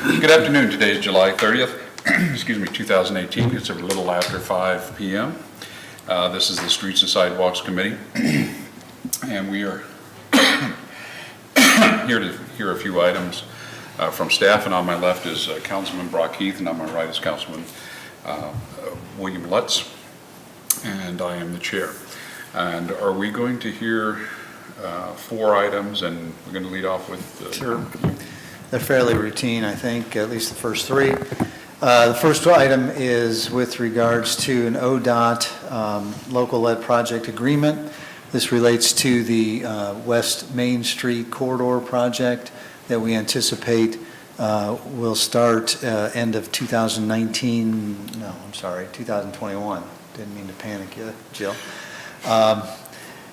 Good afternoon. Today is July 30th, excuse me, 2018. It's a little after 5 p.m. This is the Streets and Sidewalks Committee, and we are here to hear a few items from staff. And on my left is Councilman Brock Heath, and on my right is Councilman William Lutz, and I am the chair. And are we going to hear 4 items, and we're going to lead off with Sure. They're fairly routine, I think, at least the first 3. The first item is with regards to an ODOT local-led project agreement. This relates to the West Main Street corridor project that we anticipate will start end of 2019, no, I'm sorry, 2021. Didn't mean to panic you, Jill.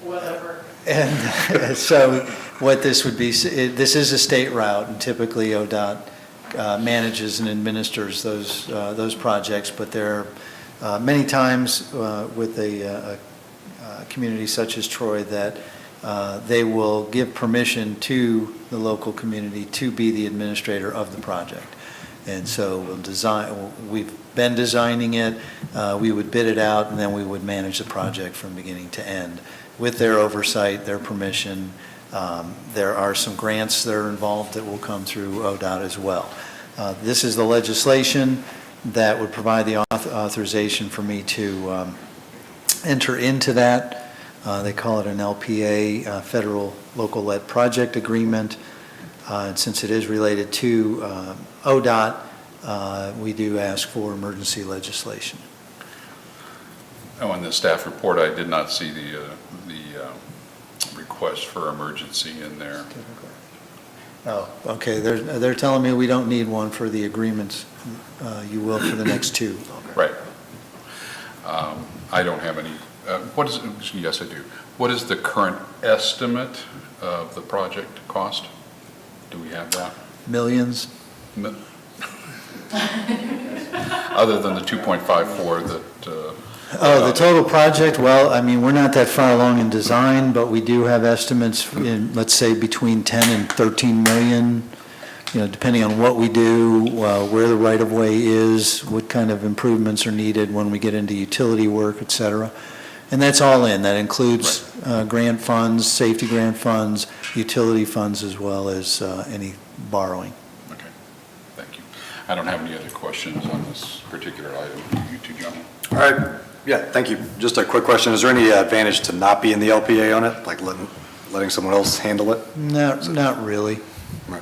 Whatever. And so what this would be, this is a state route, and typically ODOT manages and administers those projects, but there are many times with a community such as Troy that they will give permission to the local community to be the administrator of the project. And so we've been designing it, we would bid it out, and then we would manage the project from beginning to end with their oversight, their permission. There are some grants that are involved that will come through ODOT as well. This is the legislation that would provide the authorization for me to enter into that. They call it an LPA, Federal Local Led Project Agreement. And since it is related to ODOT, we do ask for emergency legislation. Oh, in the staff report, I did not see the request for emergency in there. Oh, okay. They're telling me we don't need one for the agreements. You will for the next 2. Right. I don't have any. What is? Yes, I do. What is the current estimate of the project cost? Do we have that? Millions. Other than the 2.54 that. Oh, the total project, well, I mean, we're not that far along in design, but we do have estimates in, let's say, between 10 and 13 million, you know, depending on what we do, where the right-of-way is, what kind of improvements are needed when we get into utility work, et cetera. And that's all in. That includes grant funds, safety grant funds, utility funds, as well as any borrowing. Okay, thank you. I don't have any other questions on this particular item. You two gentlemen. All right. Yeah, thank you. Just a quick question. Is there any advantage to not being the LPA on it, like letting someone else handle it? Not really. Right.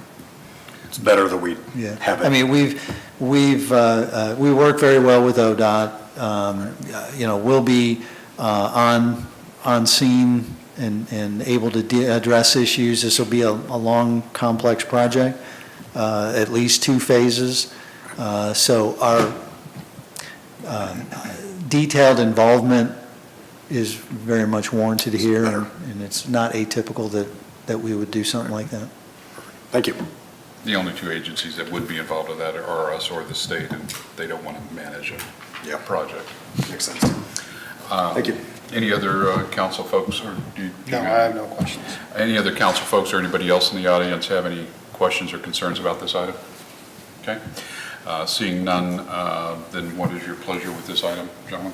It's better that we have it. I mean, we work very well with ODOT. You know, we'll be on scene and able to address issues. This will be a long, complex project, at least 2 phases. So our detailed involvement is very much warranted here, and it's not atypical that we would do something like that. Thank you. The only 2 agencies that would be involved with that are us or the state, and they don't want to manage a project. Makes sense. Thank you. Any other council folks? Or No, I have no questions. Any other council folks or anybody else in the audience have any questions or concerns about this item? Okay. Seeing none, then what is your pleasure with this item, gentlemen?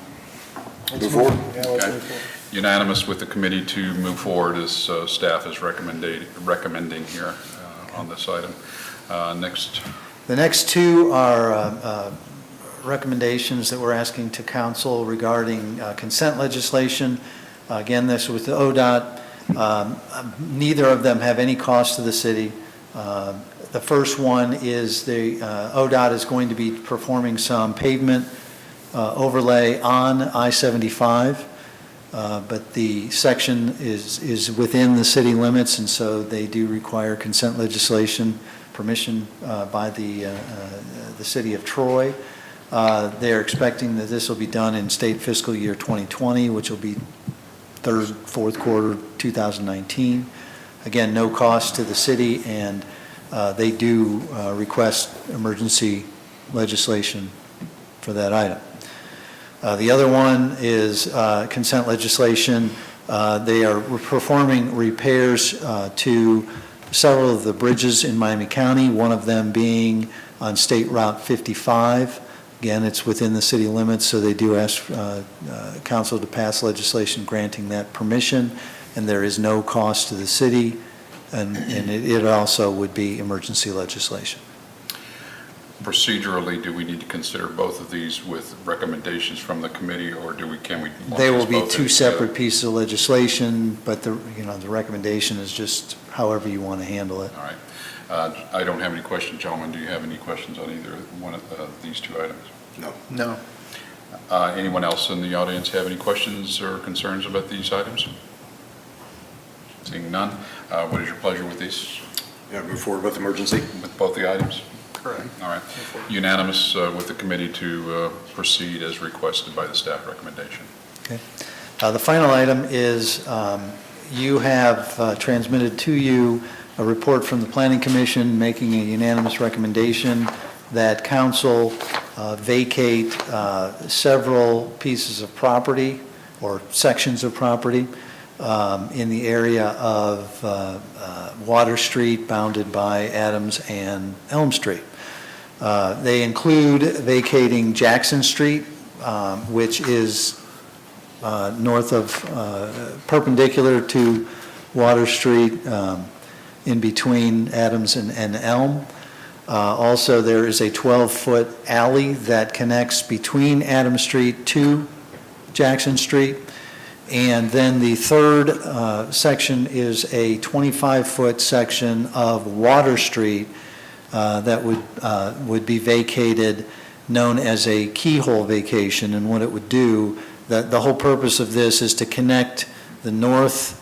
Move forward. Yeah, let's Okay. move forward. Unanimous with the committee to move forward as staff is recommending here on this item. Next. The next 2 are recommendations that we're asking to council regarding consent legislation. Again, this with the ODOT. Neither of them have any cost to the city. The first one is the ODOT is going to be performing some pavement overlay on I-75, but the section is within the city limits, and so they do require consent legislation permission by the city of Troy. They're expecting that this will be done in state fiscal year 2020, which will be 3rd, 4th quarter 2019. Again, no cost to the city, and they do request emergency legislation for that item. The other one is consent legislation. They are performing repairs to several of the bridges in Miami County, one of them being on State Route 55. Again, it's within the city limits, so they do ask council to pass legislation granting that permission, and there is no cost to the city, and it also would be emergency legislation. Procedurally, do we need to consider both of these with recommendations from the committee, or can we? lump They will these be both two in separate pieces of legislation, but the recommendation is just however you want to handle it. All right. I don't have any questions. Gentlemen, do you have any questions on either one of these two items? No. No. Anyone else in the audience have any questions or concerns about these items? Seeing none, what is your pleasure with these, Yeah, move forward with emergency? with both the items? Correct. All right. Unanimous with the committee to proceed as requested by the staff recommendation. Okay. The final item is you have transmitted to you a report from the Planning Commission making a unanimous recommendation that council vacate several pieces of property or sections of property in the area of Water Street bounded by Adams and Elm Street. They include vacating Jackson Street, which is north of, perpendicular to Water Street, in between Adams and Elm. Also, there is a 12-foot alley that connects between Adams Street to Jackson Street. And then the third section is a 25-foot section of Water Street that would be vacated, known as a keyhole vacation. And what it would do, the whole purpose of this is to connect the north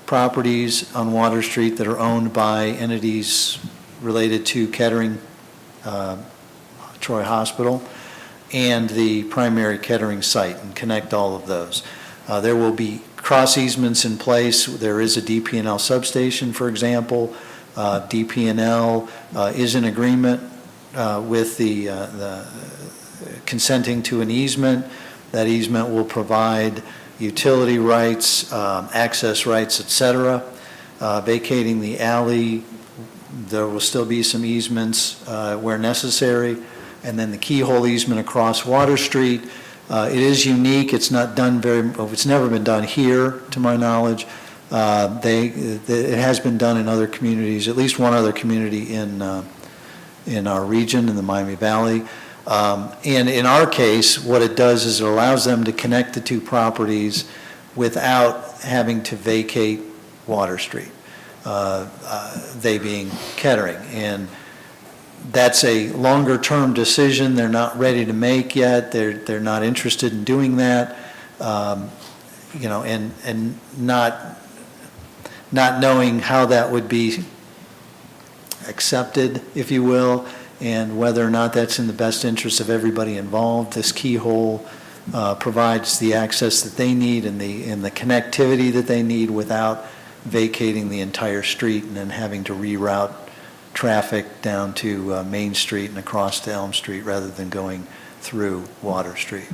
properties on Water Street that are owned by entities related to Kettering Troy Hospital and the primary Kettering site, and connect all of those. There will be cross easements in place. There is a DP&L substation, for example. DP&L is in agreement with the consenting to an easement. That easement will provide utility rights, access rights, et cetera. Vacating the alley, there will still be some easements where necessary. And then the keyhole easement across Water Street. It is unique. It's not done it's never been done here, to my knowledge. It has been done in other communities, at least one other community in our region, in the Miami Valley. And in our case, what it does is it allows them to connect the two properties without having to vacate Water Street, they being Kettering. And that's a longer-term decision they're not ready to make yet. They're not interested in doing that, and not knowing how that would be accepted, if you will, and whether or not that's in the best interest of everybody involved. This keyhole provides the access that they need and the connectivity that they need without vacating the entire street and then having to reroute traffic down to Main Street and across to Elm Street rather than going through Water Street.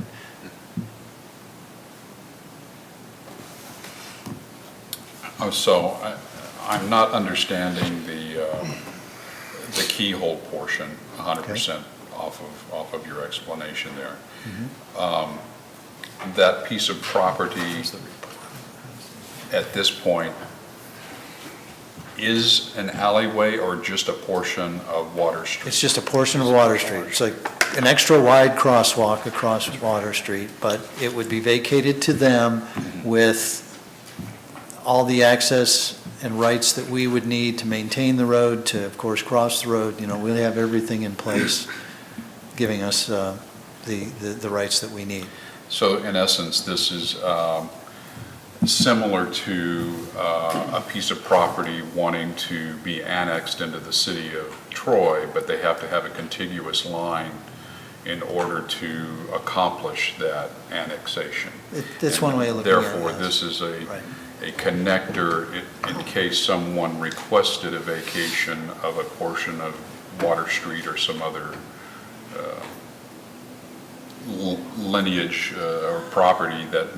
So I'm not understanding the keyhole portion 100% off of your explanation there. That piece of property at this point is an alleyway or just a portion of Water Street? It's just a portion of Water Street. It's like an extra wide crosswalk across Water Street, but it would be vacated to them with all the access and rights that we would need to maintain the road, to, of course, cross the road. We'll have everything in place, giving us the rights that we need. So in essence, this is similar to a piece of property wanting to be annexed into the city of Troy, but they have to have a contiguous line in order to accomplish that annexation. That's one way of looking at it. Therefore, this is a Right. connector in case someone requested a vacation of a portion of Water Street or some other lineage or property that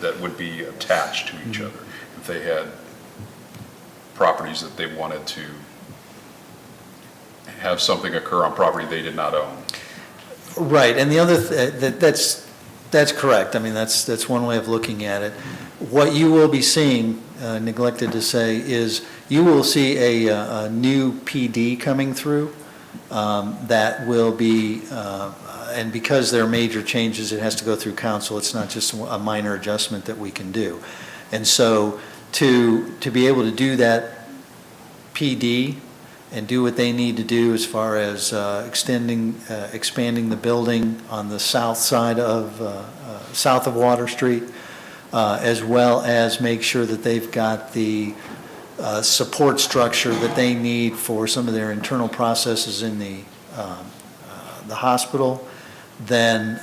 that would be attached to each other. If they had properties that they wanted to have something occur on property they did not own. Right, and the other, that's correct. I mean, that's one way of looking at it. What you will be seeing, neglected to say, is you will see a new PD coming through that will be, and because there are major changes, it has to go through council. It's not just a minor adjustment that we can do. And so to be able to do that PD and do what they need to do as far as expanding the building on the south side of, south of Water Street, as well as make sure that they've got the support structure that they need for some of their internal processes in the hospital, then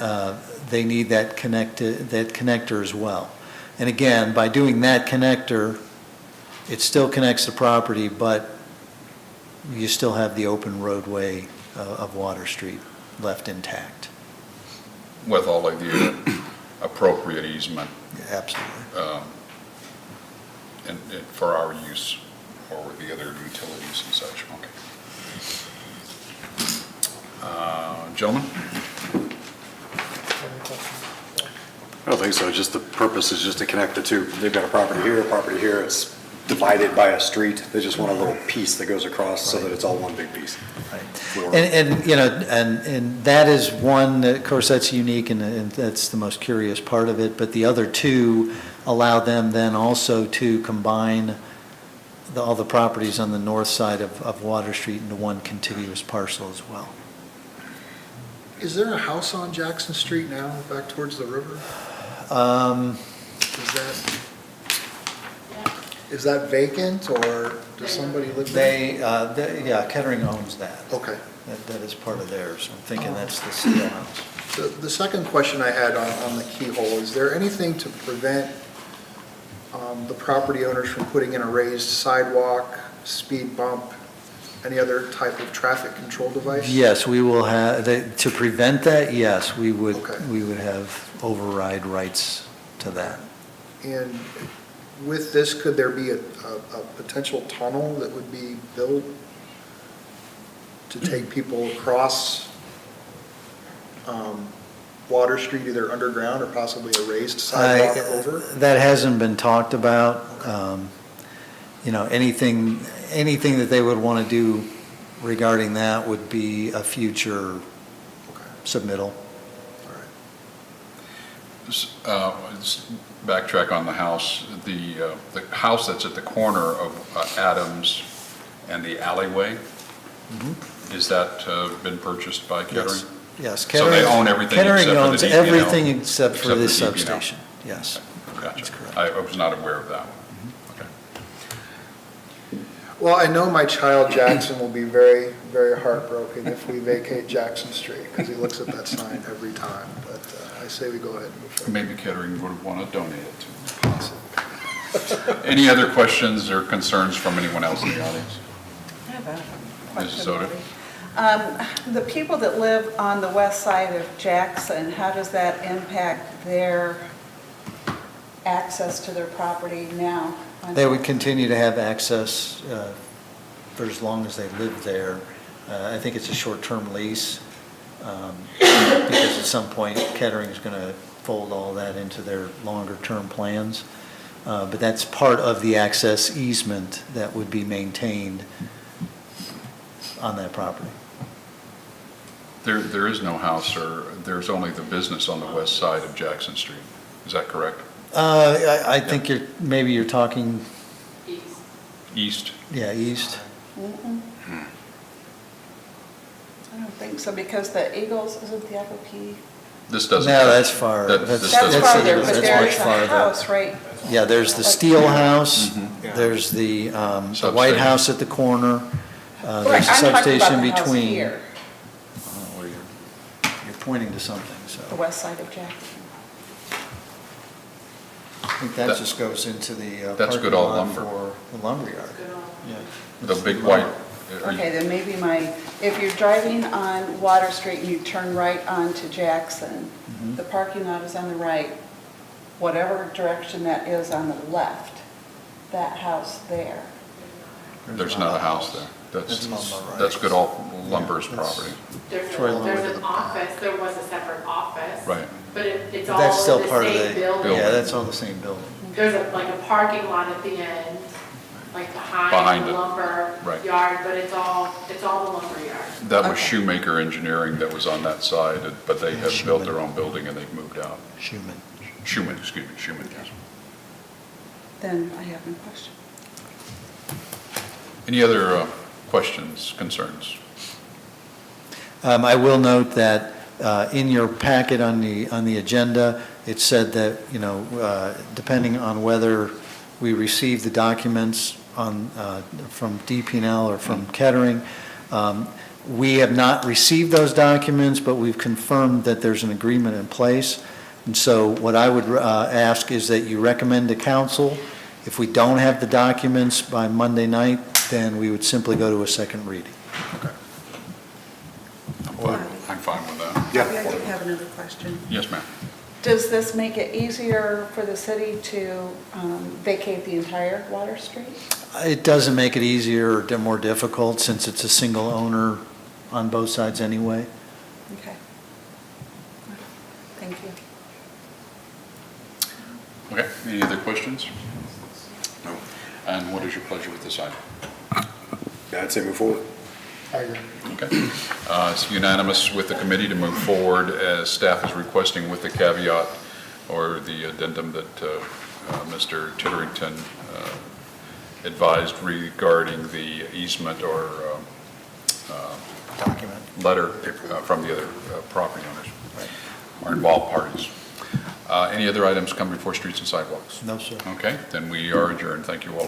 they need that connector as well. And again, by doing that connector, it still connects the property, but you still have the open roadway of Water Street left intact. With all of the appropriate easement Absolutely. and for our use or with the other utilities and such. Okay. Gentlemen? I don't think so, just the purpose is just to connect the two. They've got a property here, it's divided by a street. They just want a little piece that goes across so that it's all one big piece. Right. And you know, and that is one, of course, that's unique and that's the most curious part of it, but the other two allow them then also to combine all the properties on the north side of Water Street into one contiguous parcel as well. Is there a house on Jackson Street now, back towards the river? Is that vacant, or does somebody live there? Yeah, Kettering owns that. Okay. That is part of theirs. I'm thinking that's the Steel House. The second question I had on the keyhole, is there anything to prevent the property owners from putting in a raised sidewalk, speed bump, any other type of traffic control device? Yes, we will have, to prevent that, yes, we would, Okay. we would have override rights to that. And with this, could there be a potential tunnel that would be built to take people across Water Street, either underground or possibly a raised sidewalk over? That hasn't been talked about. You know, anything that they would want to do regarding that would be a future submittal. All right. Let's backtrack on the house. The house that's at the corner of Adams and the alleyway, is that been purchased by Kettering? Yes. So they own everything Kettering except for the owns DP&L? everything except for Except this for DP&L. substation. Yes. Gotcha. That's correct. I was not aware of that one. Okay. Well, I know my child Jackson will be very, very heartbroken if we vacate Jackson Street, because he looks at that sign every time, but I say we go ahead and move forward. Maybe Kettering would want to donate it to. Any other questions or concerns from anyone else in the audience? I have a Mrs. question. Soto? The people that live on the west side of Jackson, how does that impact their access to their property now? They would continue to have access for as long as they live there. I think it's a short-term lease because at some point Kettering is going to fold all that into their longer-term plans. But that's part of the access easement that would be maintained on that property. There is no house, or there's only the business on the west side of Jackson Street. Is that correct? I think maybe you're talking, East? yeah, east. I don't think so, because the Eagles, isn't the FOP? This doesn't. No, that's far. This That's doesn't- farther, but that's there much is a farther. house, right? Yeah, there's the Steel House, there's the White Substation. House at the corner, Right, there's a I'm talking about substation the house between. here, Where you're pointing to something, so. the west side of Jackson. I think that just goes into the That's parking good all lot lumber. for the lumberyard. Yeah. The big white. Okay, then maybe if you're driving on Water Street and you turn right onto Jackson, the parking lot is on the right, whatever direction that is on the left, that house there. There's not a house there. That's That's on the right. that's good all lumber's Yeah, that's- property. Troy Lumber. There's an office, there was a separate office. Right. But it's all That's still in the part of same the, building. yeah, that's all the same building. There's like a parking lot at the end, like Behind behind it. the lumber Right. yard, but it's all the lumber yard. That was Okay. Shoemaker Engineering that was on that side, but they have built their own building and they've moved out. Schuman. Schuman, yes. Then I have no question. Any other questions, concerns? I will note that in your packet on the agenda, it said that, depending on whether we receive the documents from DP&L or from Kettering, we have not received those documents, but we've confirmed that there's an agreement in place. And so what I would ask is that you recommend to council, if we don't have the documents by Monday night, then we would simply go to a second reading. I'm fine with that. Yeah. I do have another question. Yes, ma'am. Does this make it easier for the city to vacate the entire Water Street? It doesn't make it easier or more difficult since it's a single owner on both sides anyway. Okay. Thank you. Okay, any other questions? No. And what is your pleasure with this item? I'd say move forward. Okay. It's unanimous with the committee to move forward as staff is requesting with the caveat or the addendum that Mr. Titterington advised regarding the easement or Document. letter from the other property owners or involved parties. Any other items come before Streets and Sidewalks? No, sir. Okay, then we are adjourned. Thank you all.